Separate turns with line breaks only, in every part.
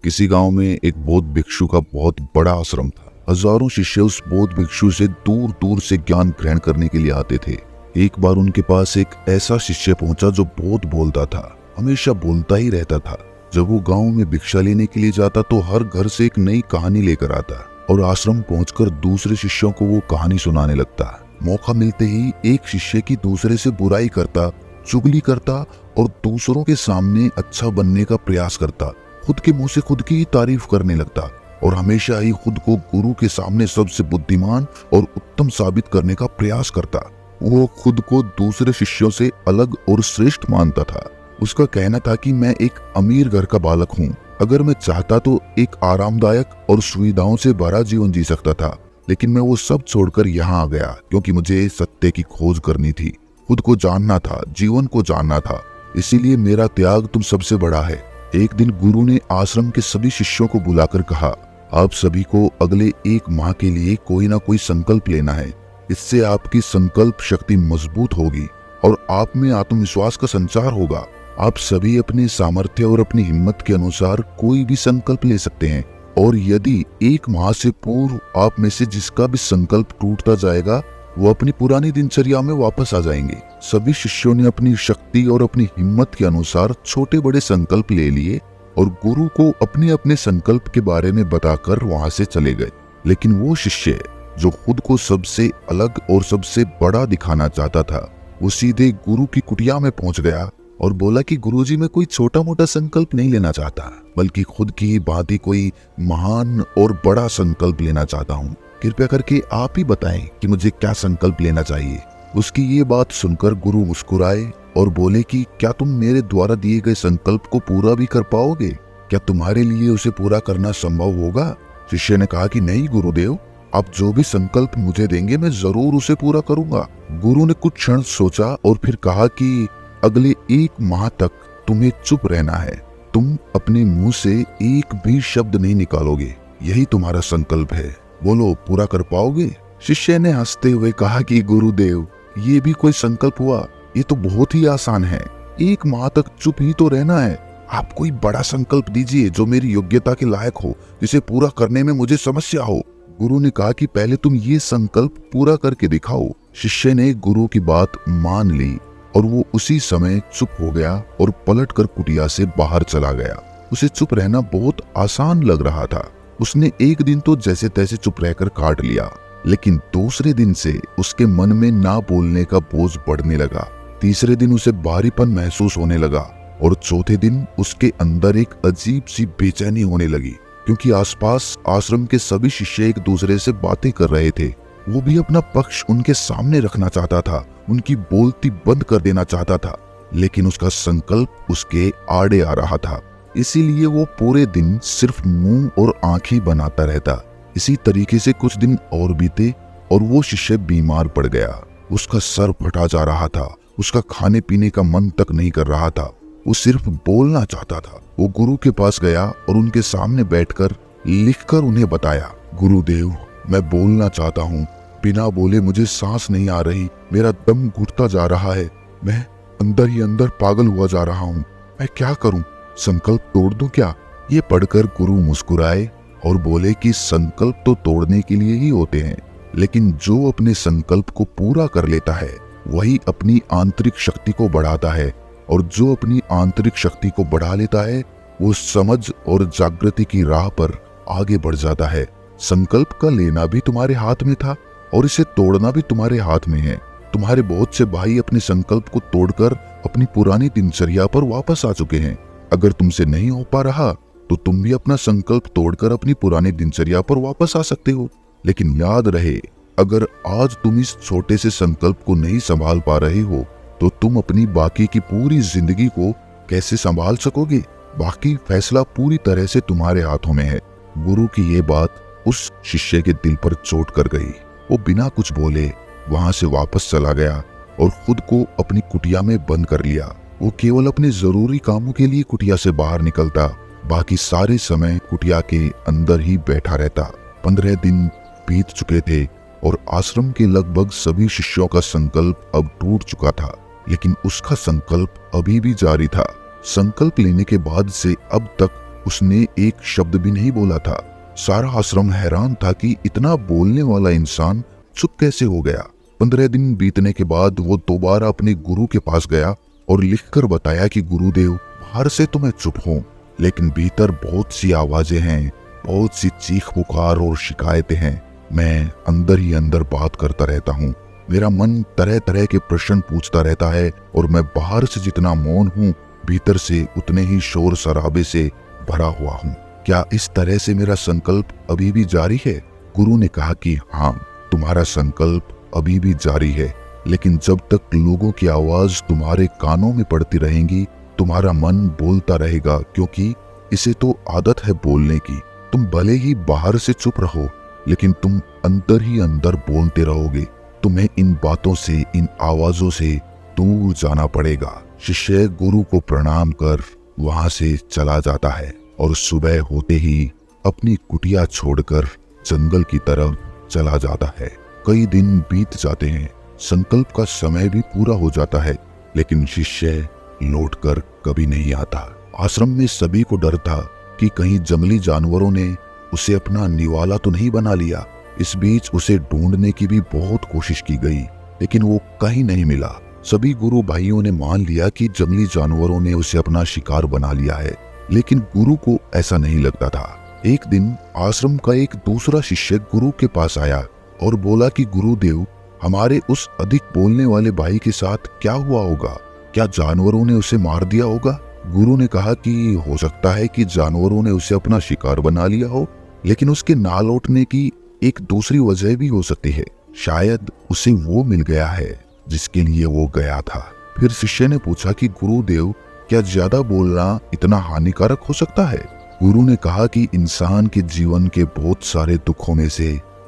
किसी गांव में एक बौद्ध भिक्षु का बहुत बड़ा आश्रम था। हजारों शिष्य उस बौद्ध भिक्षु से दूर दूर से ज्ञान ग्रहण करने के लिए आते थे। एक बार उनके पास एक ऐसा शिष्य पहुंचा जो बहुत बोलता था, हमेशा बोलता ही रहता था। जब वो गांव में भिक्षा लेने के लिए जाता तो हर घर से एक नई कहानी लेकर आता और आश्रम पहुंचकर दूसरे शिष्यों को वो कहानी सुनाने लगता। मौका मिलते ही एक शिष्य की दूसरे से बुराई करता, चुगली करता और दूसरों के सामने अच्छा बनने का प्रयास करता। खुद के मुंह से खुद की ही तारीफ करने लगता और हमेशा ही खुद को गुरु के सामने सबसे बुद्धिमान और उत्तम साबित करने का प्रयास करता। वो खुद को दूसरे शिष्यों से अलग और श्रेष्ठ मानता था। उसका कहना था कि मैं एक अमीर घर का बालक हूँ, अगर मैं चाहता तो एक आरामदायक और सुविधाओं से भरा जीवन जी सकता था, लेकिन मैं वो सब छोड़कर यहाँ आ गया क्योंकि मुझे सत्य की खोज करनी थी, खुद को जानना था, जीवन को जानना था। इसीलिए मेरा त्याग तुम सबसे बड़ा है। एक दिन गुरु ने आश्रम के सभी शिष्यों को बुलाकर कहा, आप सभी को अगले 1 माह के लिए कोई ना कोई संकल्प लेना है। इससे आपकी संकल्प शक्ति मजबूत होगी और आप में आत्मविश्वास का संचार होगा। आप सभी अपने सामर्थ्य और अपनी हिम्मत के अनुसार कोई भी संकल्प ले सकते हैं और यदि 1 माह से पूर्व आप में से जिसका भी संकल्प टूटता जाएगा वो अपनी पुरानी दिनचर्या में वापस आ जाएंगे। सभी शिष्यों ने अपनी शक्ति और अपनी हिम्मत के अनुसार छोटे बड़े संकल्प ले लिए और गुरु को अपने अपने संकल्प के बारे में बताकर वहां से चले गए। लेकिन वो शिष्य जो खुद को सबसे अलग और सबसे बड़ा दिखाना चाहता था, वो सीधे गुरु की कुटिया में पहुंच गया और बोला कि गुरुजी मैं कोई छोटा मोटा संकल्प नहीं लेना चाहता, बल्कि खुद की ही भांति कोई महान और बड़ा संकल्प लेना चाहता हूँ। कृपया करके आप ही बताएं कि मुझे क्या संकल्प लेना चाहिए। उसकी ये बात सुनकर गुरु मुस्कुराए और बोले कि क्या तुम मेरे द्वारा दिए गए संकल्प को पूरा भी कर पाओगे? क्या तुम्हारे लिए उसे पूरा करना संभव होगा? शिष्य ने कहा कि नहीं गुरुदेव, आप जो भी संकल्प मुझे देंगे मैं जरूर उसे पूरा करूंगा। गुरु ने कुछ क्षण सोचा और फिर कहा कि अगले 1 माह तक तुम्हें चुप रहना है। तुम अपने मुंह से एक भी शब्द नहीं निकालोगे, यही तुम्हारा संकल्प है। बोलो, पूरा कर पाओगे? शिष्य ने हंसते हुए कहा कि गुरुदेव, ये भी कोई संकल्प हुआ? ये तो बहुत ही आसान है। 1 माह तक चुप ही तो रहना है। आप कोई बड़ा संकल्प दीजिए जो मेरी योग्यता के लायक हो, जिसे पूरा करने में मुझे समस्या हो। गुरु ने कहा कि पहले तुम ये संकल्प पूरा करके दिखाओ। शिष्य ने गुरु की बात मान ली और वो उसी समय चुप हो गया और पलटकर कुटिया से बाहर चला गया। उसे चुप रहना बहुत आसान लग रहा था। उसने एक दिन तो जैसे तैसे चुप रहकर काट लिया, लेकिन दूसरे दिन से उसके मन में ना बोलने का बोझ बढ़ने लगा। तीसरे दिन उसे भारीपन महसूस होने लगा और चौथे दिन उसके अंदर एक अजीब सी बेचैनी होने लगी, क्योंकि आसपास आश्रम के सभी शिष्य एक दूसरे से बातें कर रहे थे। वो भी अपना पक्ष उनके सामने रखना चाहता था, उनकी बोलती बंद कर देना चाहता था, लेकिन उसका संकल्प उसके आड़े आ रहा था। इसीलिए वो पूरे दिन सिर्फ मुंह और आंखें बनाता रहता। इसी तरीके से कुछ दिन और बीते और वो शिष्य बीमार पड़ गया। उसका सर फटा जा रहा था, उसका खाने पीने का मन तक नहीं कर रहा था, वो सिर्फ बोलना चाहता था। वो गुरु के पास गया और उनके सामने बैठकर लिखकर उन्हें बताया, गुरुदेव, मैं बोलना चाहता हूँ, बिना बोले मुझे सांस नहीं आ रही, मेरा दम घुटता जा रहा है, मैं अंदर ही अंदर पागल हुआ जा रहा हूँ, मैं क्या करूँ? संकल्प तोड़ दूं क्या? ये पढ़कर गुरु मुस्कुराए और बोले कि संकल्प तो तोड़ने के लिए ही होते हैं, लेकिन जो अपने संकल्प को पूरा कर लेता है वही अपनी आंतरिक शक्ति को बढ़ाता है, और जो अपनी आंतरिक शक्ति को बढ़ा लेता है वो समझ और जागृति की राह पर आगे बढ़ जाता है। संकल्प का लेना भी तुम्हारे हाथ में था और इसे तोड़ना भी तुम्हारे हाथ में है। तुम्हारे बहुत से भाई अपने संकल्प को तोड़कर अपनी पुरानी दिनचर्या पर वापस आ चुके हैं। अगर तुमसे नहीं हो पा रहा तो तुम भी अपना संकल्प तोड़कर अपनी पुरानी दिनचर्या पर वापस आ सकते हो। लेकिन याद रहे, अगर आज तुम इस छोटे से संकल्प को नहीं संभाल पा रहे हो तो तुम अपनी बाकी की पूरी जिंदगी को कैसे संभाल सकोगे? बाकी फैसला पूरी तरह से तुम्हारे हाथों में है। गुरु की ये बात उस शिष्य के दिल पर चोट कर गई। वो बिना कुछ बोले वहां से वापस चला गया और खुद को अपनी कुटिया में बंद कर लिया। वो केवल अपने जरूरी कामों के लिए कुटिया से बाहर निकलता, बाकी सारे समय कुटिया के अंदर ही बैठा रहता। 15 दिन बीत चुके थे और आश्रम के लगभग सभी शिष्यों का संकल्प अब टूट चुका था, लेकिन उसका संकल्प अभी भी जारी था। संकल्प लेने के बाद से अब तक उसने एक शब्द भी नहीं बोला था। सारा आश्रम हैरान था कि इतना बोलने वाला इंसान चुप कैसे हो गया। 15 दिन बीतने के बाद वो दोबारा अपने गुरु के पास गया और लिखकर बताया कि गुरुदेव, बाहर से तो मैं चुप हूँ, लेकिन भीतर बहुत सी आवाजें हैं, बहुत सी चीख पुकार और शिकायतें हैं। मैं अंदर ही अंदर बात करता रहता हूँ। मेरा मन तरह तरह के प्रश्न पूछता रहता है और मैं बाहर से जितना मौन हूँ, भीतर से उतने ही शोर शराबे से भरा हुआ हूँ। क्या इस तरह से मेरा संकल्प अभी भी जारी है? गुरु ने कहा कि हाँ, तुम्हारा संकल्प अभी भी जारी है, लेकिन जब तक लोगों की आवाज तुम्हारे कानों में पड़ती रहेंगी, तुम्हारा मन बोलता रहेगा, क्योंकि इसे तो आदत है बोलने की। तुम भले ही बाहर से चुप रहो, लेकिन तुम अंदर ही अंदर बोलते रहोगे। तुम्हें इन बातों से, इन आवाजों से दूर जाना पड़ेगा। शिष्य गुरु को प्रणाम कर वहां से चला जाता है और सुबह होते ही अपनी कुटिया छोड़कर जंगल की तरफ चला जाता है। कई दिन बीत जाते हैं, संकल्प का समय भी पूरा हो जाता है, लेकिन शिष्य लौटकर कभी नहीं आता। आश्रम में सभी को डर था कि कहीं जंगली जानवरों ने उसे अपना निवाला तो नहीं बना लिया। इस बीच उसे ढूंढने की भी बहुत कोशिश की गई, लेकिन वो कहीं नहीं मिला। सभी गुरु भाइयों ने मान लिया कि जंगली जानवरों ने उसे अपना शिकार बना लिया है, लेकिन गुरु को ऐसा नहीं लगता था। एक दिन आश्रम का एक दूसरा शिष्य गुरु के पास आया और बोला कि गुरुदेव, हमारे उस अधिक बोलने वाले भाई के साथ क्या हुआ होगा? क्या जानवरों ने उसे मार दिया होगा? गुरु ने कहा कि हो सकता है कि जानवरों ने उसे अपना शिकार बना लिया हो, लेकिन उसके ना लौटने की एक दूसरी वजह भी हो सकती है। शायद उसे वो मिल गया है जिसके लिए वो गया था। फिर शिष्य ने पूछा कि गुरुदेव, क्या ज्यादा बोलना इतना हानिकारक हो सकता है? गुरु ने कहा कि इंसान के जीवन के बहुत सारे दुखों में से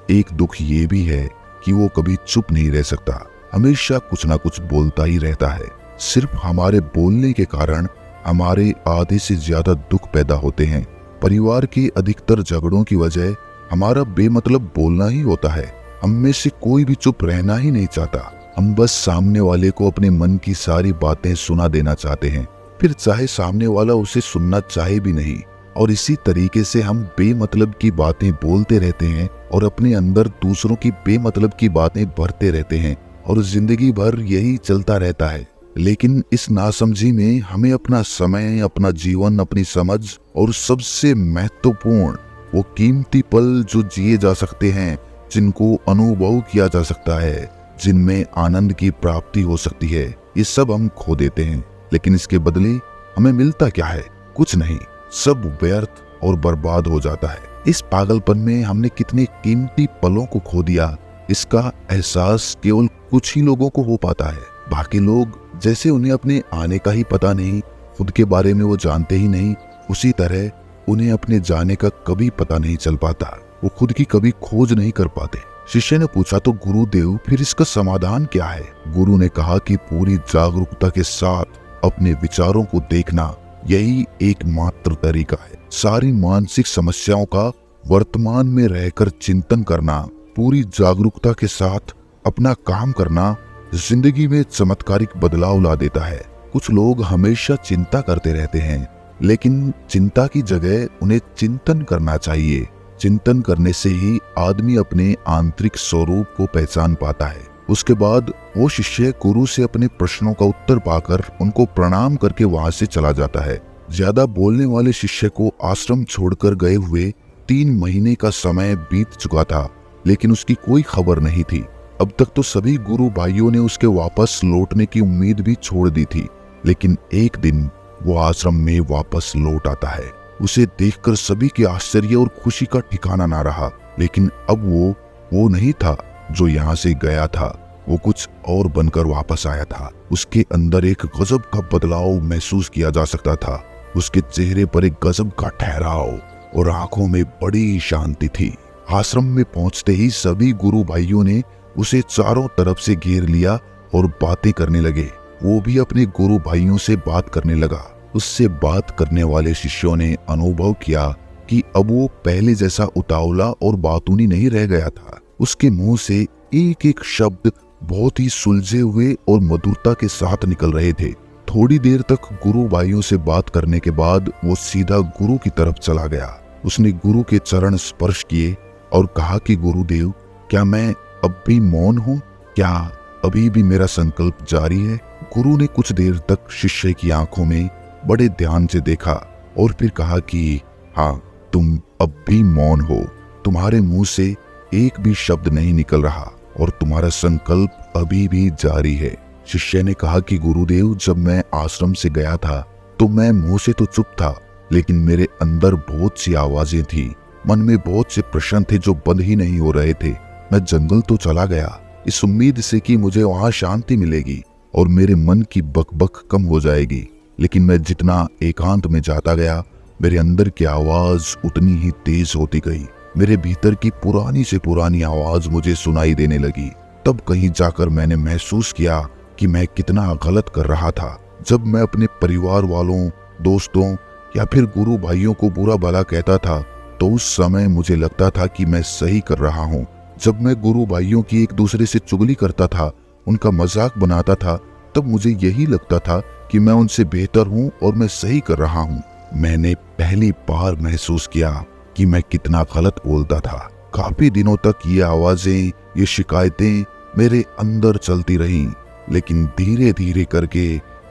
एक दुख ये भी है कि वो कभी चुप नहीं रह सकता, हमेशा कुछ ना कुछ बोलता ही रहता है। सिर्फ हमारे बोलने के कारण हमारे आधे से ज्यादा दुख पैदा होते हैं। परिवार के अधिकतर झगड़ों की वजह हमारा बेमतलब बोलना ही होता है। हम में से कोई भी चुप रहना ही नहीं चाहता। हम बस सामने वाले को अपने मन की सारी बातें सुना देना चाहते हैं, फिर चाहे सामने वाला उसे सुनना चाहे भी नहीं। और इसी तरीके से हम बेमतलब की बातें बोलते रहते हैं और अपने अंदर दूसरों की बेमतलब की बातें भरते रहते हैं और जिंदगी भर यही चलता रहता है। लेकिन इस नासमझी में हमें अपना समय, अपना जीवन, अपनी समझ और सबसे महत्वपूर्ण वो कीमती पल जो जिए जा सकते हैं, जिनको अनुभव किया जा सकता है, जिनमें आनंद की प्राप्ति हो सकती है, ये सब हम खो देते हैं। लेकिन इसके बदले हमें मिलता क्या है? कुछ नहीं, सब व्यर्थ और बर्बाद हो जाता है। इस पागलपन में हमने कितने कीमती पलों को खो दिया, इसका एहसास केवल कुछ ही लोगों को हो पाता है। बाकी लोग जैसे उन्हें अपने आने का ही पता नहीं, खुद के बारे में वो जानते ही नहीं, उसी तरह उन्हें अपने जाने का कभी पता नहीं चल पाता। वो खुद की कभी खोज नहीं कर पाते। शिष्य ने पूछा, तो गुरुदेव फिर इसका समाधान क्या है? गुरु ने कहा कि पूरी जागरूकता के साथ अपने विचारों को देखना, यही एकमात्र तरीका है। सारी मानसिक समस्याओं का वर्तमान में रहकर चिंतन करना, पूरी जागरूकता के साथ अपना काम करना जिंदगी में चमत्कारिक बदलाव ला देता है। कुछ लोग हमेशा चिंता करते रहते हैं, लेकिन चिंता की जगह उन्हें चिंतन करना चाहिए। चिंतन करने से ही आदमी अपने आंतरिक स्वरूप को पहचान पाता है। उसके बाद वो शिष्य गुरु से अपने प्रश्नों का उत्तर पाकर उनको प्रणाम करके वहां से चला जाता है। ज्यादा बोलने वाले शिष्य को आश्रम छोड़कर गए हुए 3 महीने का समय बीत चुका था, लेकिन उसकी कोई खबर नहीं थी। अब तक तो सभी गुरु भाइयों ने उसके वापस लौटने की उम्मीद भी छोड़ दी थी, लेकिन एक दिन वो आश्रम में वापस लौट आता है। उसे देखकर सभी के आश्चर्य और खुशी का ठिकाना ना रहा। लेकिन अब वो नहीं था जो यहाँ से गया था, वो कुछ और बनकर वापस आया था। उसके अंदर एक गजब का बदलाव महसूस किया जा सकता था। उसके चेहरे पर एक गजब का ठहराव और आंखों में बड़ी शांति थी। आश्रम में पहुंचते ही सभी गुरु भाइयों ने उसे चारों तरफ से घेर लिया और बातें करने लगे। वो भी अपने गुरु भाइयों से बात करने लगा। उससे बात करने वाले शिष्यों ने अनुभव किया कि अब वो पहले जैसा उतावला और बातूनी नहीं रह गया था। उसके मुंह से एक एक शब्द बहुत ही सुलझे हुए और मधुरता के साथ निकल रहे थे। थोड़ी देर तक गुरु भाइयों से बात करने के बाद वो सीधा गुरु की तरफ चला गया। उसने गुरु के चरण स्पर्श किए और कहा कि गुरुदेव, क्या मैं अब भी मौन हूँ? क्या अभी भी मेरा संकल्प जारी है? गुरु ने कुछ देर तक शिष्य की आंखों में बड़े ध्यान से देखा और फिर कहा कि हाँ, तुम अब भी मौन हो। तुम्हारे मुंह से एक भी शब्द नहीं निकल रहा और तुम्हारा संकल्प अभी भी जारी है। शिष्य ने कहा कि गुरुदेव, जब मैं आश्रम से गया था तो मैं मुंह से तो चुप था, लेकिन मेरे अंदर बहुत सी आवाजें थी। मन में बहुत से प्रश्न थे जो बंद ही नहीं हो रहे थे। मैं जंगल तो चला गया इस उम्मीद से कि मुझे वहां शांति मिलेगी और मेरे मन की बकबक कम हो जाएगी, लेकिन मैं जितना एकांत में जाता गया, मेरे अंदर की आवाज उतनी ही तेज होती गई। मेरे भीतर की पुरानी से पुरानी आवाज मुझे सुनाई देने लगी। तब कहीं जाकर मैंने महसूस किया कि मैं कितना गलत कर रहा था। जब मैं अपने परिवार वालों, दोस्तों या फिर गुरु भाइयों को बुरा भला कहता था तो उस समय मुझे लगता था कि मैं सही कर रहा हूँ। जब मैं गुरु भाइयों की एक दूसरे से चुगली करता था, उनका मजाक बनाता था, तब मुझे यही लगता था कि मैं उनसे बेहतर हूँ और मैं सही कर रहा हूँ। मैंने पहली बार महसूस किया कि मैं कितना गलत बोलता था। काफी दिनों तक ये आवाजें, ये शिकायतें मेरे अंदर चलती रहीं, लेकिन धीरे धीरे करके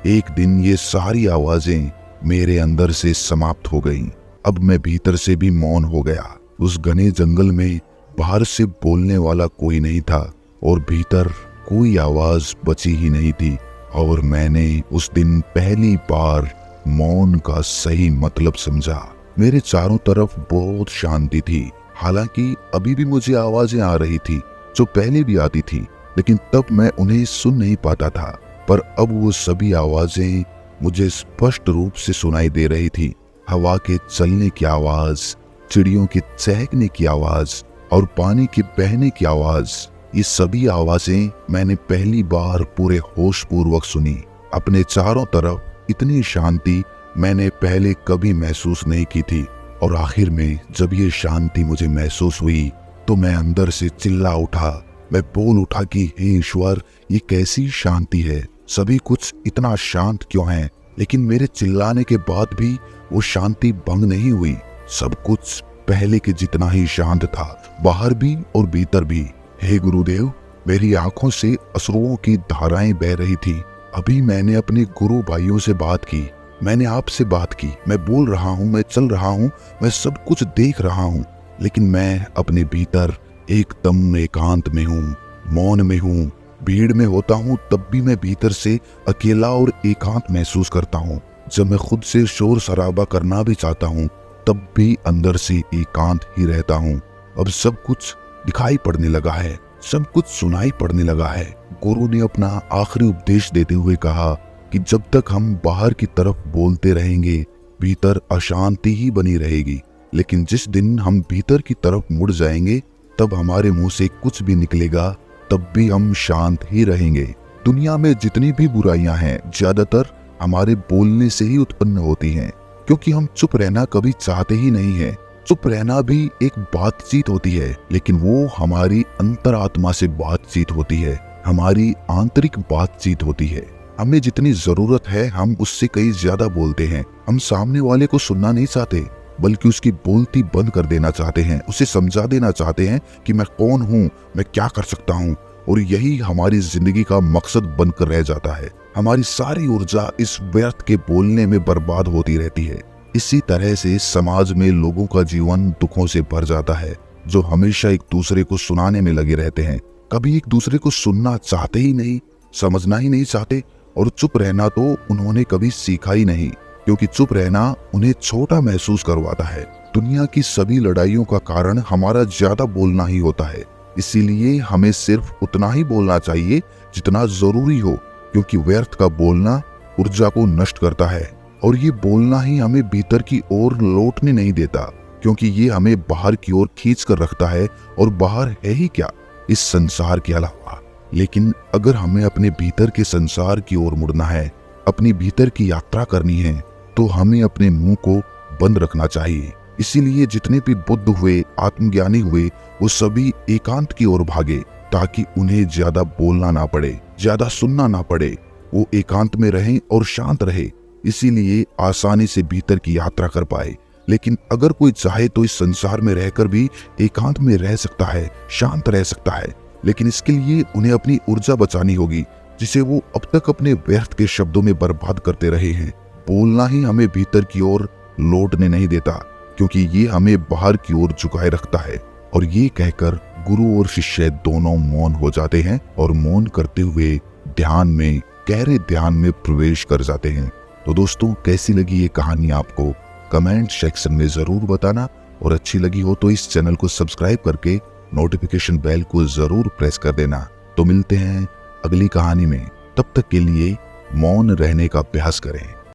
एक दिन ये सारी आवाजें मेरे अंदर से समाप्त हो गईं। अब मैं भीतर से भी मौन हो गया। उस घने जंगल में बाहर से बोलने वाला कोई नहीं था और भीतर कोई आवाज बची ही नहीं थी। और मैंने उस दिन पहली बार मौन का सही मतलब समझा। मेरे चारों तरफ बहुत शांति थी। हालांकि अभी भी मुझे आवाजें आ रही थी जो पहले भी आती थी, लेकिन तब मैं उन्हें सुन नहीं पाता था। पर अब वो सभी आवाजें मुझे स्पष्ट रूप से सुनाई दे रही थी। हवा के चलने की आवाज, चिड़ियों के चहकने की आवाज और पानी के बहने की आवाज, ये सभी आवाजें मैंने पहली बार पूरे होश पूर्वक सुनी। अपने चारों तरफ इतनी शांति मैंने पहले कभी महसूस नहीं की थी। और आखिर में जब ये शांति मुझे महसूस हुई तो मैं अंदर से चिल्ला उठा। मैं बोल उठा कि हे ईश्वर, ये कैसी शांति है? सभी कुछ इतना शांत क्यों है? लेकिन मेरे चिल्लाने के बाद भी वो शांति भंग नहीं हुई। सब कुछ पहले के जितना ही शांत था, बाहर भी और भीतर भी। हे गुरुदेव, मेरी आंखों से अश्रुओं की धाराएं बह रही थी। अभी मैंने अपने गुरु भाइयों से बात की, मैंने आपसे बात की। मैं बोल रहा हूँ, मैं चल रहा हूँ, मैं सब कुछ देख रहा हूँ, लेकिन मैं अपने भीतर एकदम एकांत में हूँ, मौन में हूँ। भीड़ में होता हूँ तब भी मैं भीतर से अकेला और एकांत महसूस करता हूँ। जब मैं खुद से शोर शराबा करना भी चाहता हूँ तब भी अंदर से एकांत ही रहता हूँ। अब सब कुछ दिखाई पड़ने लगा है, सब कुछ सुनाई पड़ने लगा है। गुरु ने अपना आखिरी उपदेश देते हुए कहा कि जब तक हम बाहर की तरफ बोलते रहेंगे, भीतर अशांति ही बनी रहेगी। लेकिन जिस दिन हम भीतर की तरफ मुड़ जाएंगे, तब हमारे मुंह से कुछ भी निकलेगा, तब भी हम शांत ही रहेंगे। दुनिया में जितनी भी बुराइयां हैं, ज्यादातर हमारे बोलने से ही उत्पन्न होती हैं, क्योंकि हम चुप रहना कभी चाहते ही नहीं है। चुप रहना भी एक बातचीत होती है, लेकिन वो हमारी अंतरात्मा से बातचीत होती है, हमारी आंतरिक बातचीत होती है। हमें जितनी जरूरत है हम उससे कहीं ज्यादा बोलते हैं। हम सामने वाले को सुनना नहीं चाहते, बल्कि उसकी बोलती बंद कर देना चाहते हैं, उसे समझा देना चाहते हैं कि मैं कौन हूँ, मैं क्या कर सकता हूँ। और यही हमारी जिंदगी का मकसद बनकर रह जाता है। हमारी सारी ऊर्जा इस व्यर्थ के बोलने में बर्बाद होती रहती है। इसी तरह से समाज में लोगों का जीवन दुखों से भर जाता है, जो हमेशा एक दूसरे को सुनाने में लगे रहते हैं। कभी एक दूसरे को सुनना चाहते ही नहीं, समझना ही नहीं चाहते। और चुप रहना तो उन्होंने कभी सीखा ही नहीं, क्योंकि चुप रहना उन्हें छोटा महसूस करवाता है। दुनिया की सभी लड़ाइयों का कारण हमारा ज्यादा बोलना ही होता है। इसीलिए हमें सिर्फ उतना ही बोलना चाहिए जितना जरूरी हो, क्योंकि व्यर्थ का बोलना ऊर्जा को नष्ट करता है। और ये बोलना ही हमें भीतर की ओर लौटने नहीं देता, क्योंकि ये हमें बाहर की ओर खींच कर रखता है। और बाहर है ही क्या इस संसार के अलावा। लेकिन अगर हमें अपने भीतर के संसार की ओर मुड़ना है, अपनी भीतर की यात्रा करनी है, तो हमें अपने मुंह को बंद रखना चाहिए। इसीलिए जितने भी बुद्ध हुए, आत्मज्ञानी हुए, वो सभी एकांत की ओर भागे, ताकि उन्हें ज्यादा बोलना ना पड़े, ज्यादा सुनना ना पड़े। वो एकांत में रहें और शांत रहे, इसीलिए आसानी से भीतर की यात्रा कर पाए। लेकिन अगर कोई चाहे तो इस संसार में रहकर भी एकांत में रह सकता है, शांत रह सकता है, लेकिन इसके लिए उन्हें अपनी ऊर्जा बचानी होगी, जिसे वो अब तक अपने व्यर्थ के शब्दों में बर्बाद करते रहे हैं। बोलना ही हमें भीतर की ओर लौटने नहीं देता, क्योंकि ये हमें बाहर की ओर झुकाए रखता है। और ये कहकर गुरु और शिष्य दोनों मौन हो जाते हैं और मौन करते हुए ध्यान में, गहरे ध्यान में प्रवेश कर जाते हैं। तो दोस्तों, कैसी लगी ये कहानी आपको कमेंट सेक्शन में जरूर बताना, और अच्छी लगी हो तो इस चैनल को सब्सक्राइब करके नोटिफिकेशन बेल को जरूर प्रेस कर देना। तो मिलते हैं अगली कहानी में, तब तक के लिए मौन रहने का अभ्यास करें।